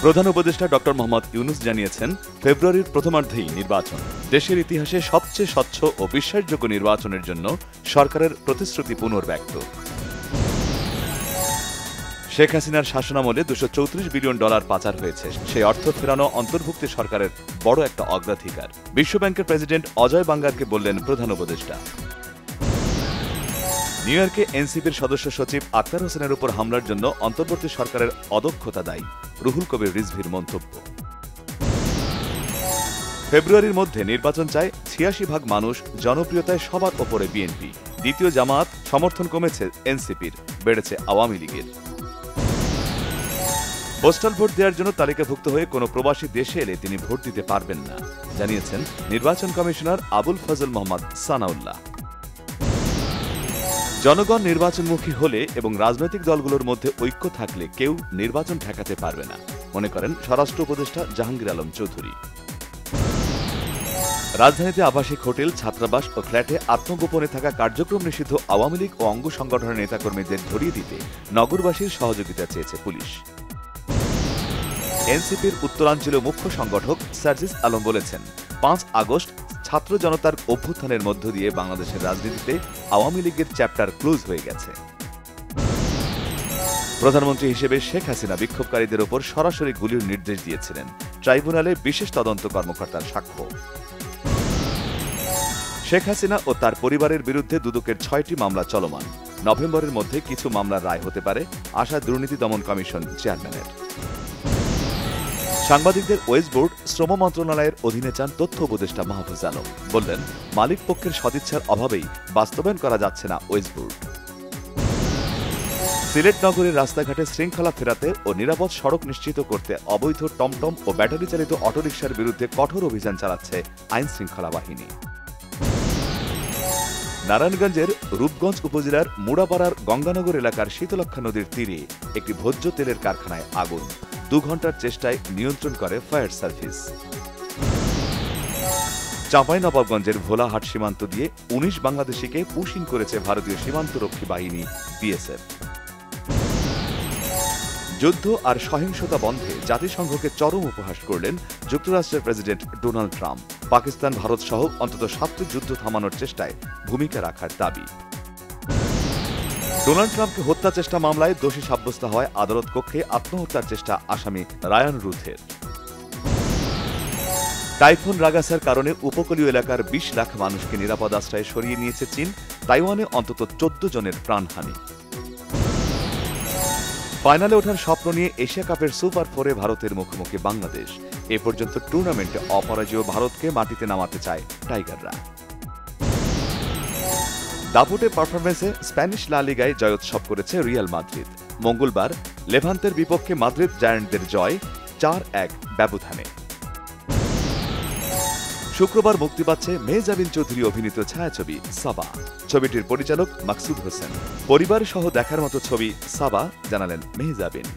প্রধান উপদেষ্টা ডক্টর মোহাম্মদ ইউনুস জানিয়েছেন, ফেব্রুয়ারির প্রথমার্ধেই নির্বাচন। দেশের ইতিহাসে সবচেয়ে স্বচ্ছ ও বিশ্বাসযোগ্য নির্বাচনের জন্য সরকারের প্রতিশ্রুতি পুনর্ব্যক্ত। শেখ হাসিনার শাসনামলে $234 বিলিয়ন পাচার হয়েছে। সেই অর্থ ফেরানো অন্তর্ভুক্ত সরকারের বড় একটা অগ্রাধিকার। বিশ্বব্যাংকের প্রেসিডেন্ট অজয় বাঙ্গারকে বললেন প্রধান উপদেষ্টা। নিউ ইয়র্কে এনসিপির সদস্য সচিব আক্তার হোসেনের উপর হামলার জন্য অন্তর্বর্তী সরকারের অদক্ষতা দায়ী, রুহুল কবির রিজভির মন্তব্য। ফেব্রুয়ারির মধ্যে নির্বাচন চায় ৮৬% মানুষ, জনপ্রিয়তায় সবার ওপরে বিএনপি। দ্বিতীয় জামাত, সমর্থন কমেছে এনসিপির, বেড়েছে আওয়ামী লীগের। পোস্টাল ভোট দেওয়ার জন্য তালিকাভুক্ত হয়ে কোনো প্রবাসী দেশে এলে তিনি ভোট দিতে পারবেন না, জানিয়েছেন নির্বাচন কমিশনার আবুল ফজল মোহাম্মদ সানাউল্লাহ। জনগণ নির্বাচনমুখী হলে এবং রাজনৈতিক দলগুলোর মধ্যে ঐক্য থাকলে কেউ নির্বাচন ঠেকাতে পারবে না, মনে করেন স্বরাষ্ট্র উপদেষ্টা জাহাঙ্গীর আলম চৌধুরী। রাজধানীতে আবাসিক হোটেল, ছাত্রাবাস ও ফ্ল্যাটে আত্মগোপনে থাকা কার্যক্রম নিষিদ্ধ আওয়ামী লীগ ও অঙ্গ সংগঠনের নেতাকর্মীদের ধরিয়ে দিতে নগরবাসীর সহযোগিতা চেয়েছে পুলিশ। এনসিপির উত্তরাঞ্চলীয় মুখ্য সংগঠক সার্জিস আলম বলেছেন, ৫ আগস্ট ছাত্র জনতার অভ্যুত্থানের মধ্য দিয়ে বাংলাদেশের রাজনীতিতে আওয়ামী লীগের চ্যাপ্টার ক্লোজ হয়ে গেছে। প্রধানমন্ত্রী হিসেবে শেখ হাসিনা বিক্ষোভকারীদের ওপর সরাসরি গুলির নির্দেশ দিয়েছিলেন, ট্রাইব্যুনালে বিশেষ তদন্ত কর্মকর্তার সাক্ষ্য। শেখ হাসিনা ও তার পরিবারের বিরুদ্ধে দুদকের ৬টি মামলা চলমান। নভেম্বরের মধ্যে কিছু মামলার রায় হতে পারে, আশা দুর্নীতি দমন কমিশন চেয়ারম্যানের। সাংবাদিকদের ওয়েজ বোর্ড শ্রম মন্ত্রণালয়ের অধীনে চান তথ্য উপদেষ্টা মাহফুজ আলম, বললেন মালিক পক্ষের সদিচ্ছার অভাবেই বাস্তবায়ন করা যাচ্ছে না ওয়েজ বোর্ড। সিলেট নগরের রাস্তাঘাটে শৃঙ্খলা ফেরাতে ও নিরাপদ সড়ক নিশ্চিত করতে অবৈধ টমটম ও ব্যাটারি চালিত অটোরিকশার বিরুদ্ধে কঠোর অভিযান চালাচ্ছে আইন শৃঙ্খলা বাহিনী। নারায়ণগঞ্জের রূপগঞ্জ উপজেলার মুড়াপাড়ার গঙ্গানগর এলাকার শীতলক্ষা নদীর তীরে একটি ভোজ্য তেলের কারখানায় আগুন। ২ ঘণ্টার চেষ্টায় নিয়ন্ত্রণ করে ফায়ার সার্ভিস। চাঁপাইনবাবগঞ্জের ভোলাহাট সীমান্ত দিয়ে ১৯ বাংলাদেশিকে পুশিং করেছে ভারতীয় সীমান্তরক্ষী বাহিনী বিএসএফ। যুদ্ধ আর সহিংসতা বন্ধে জাতিসংঘকে চরম উপহাস করলেন যুক্তরাষ্ট্রের president Donald Trump. Pakistan, Bharat সহ অন্তত ৭টি যুদ্ধ থামানোর চেষ্টায় ভূমিকা রাখার দাবি। ডোনাল্ড ট্রাম্পকে হত্যা চেষ্টা মামলায় দোষী সাব্যস্ত হয় আদালত কক্ষে আত্মহত্যার চেষ্টা আসামি রায়ান রুথের। টাইফুন রাগাসার কারণে উপকূলীয় এলাকার ২০ লাখ মানুষকে নিরাপদ আশ্রয়ে সরিয়ে নিয়েছে চীন। তাইওয়ানে অন্তত ১৪ জনের প্রাণহানি। ফাইনালে ওঠার স্বপ্ন নিয়ে এশিয়া কাপের সুপার 4-এ ভারতের মুখোমুখি বাংলাদেশ। এ পর্যন্ত টুর্নামেন্টে অপরাজেয় ভারতকে মাটিতে নামাতে চায় টাইগাররা। দাপুটে পারফরমেন্সে স্প্যানিশ লা লিগায় জয়োৎসব করেছে রিয়াল মাদ্রিদ। মঙ্গলবার লেভান্তের বিপক্ষে মাদ্রিদ জায়ান্টদের জয় ৪-১ ব্যবধানে। শুক্রবার মুক্তি পাচ্ছে মেহজাবিন চৌধুরী অভিনীত ছায়াছবি সাবা। ছবিটির পরিচালক মাকসুদ হোসেন। পরিবার সহ দেখার মতো ছবি সাবা, জানালেন মেহজাবিন।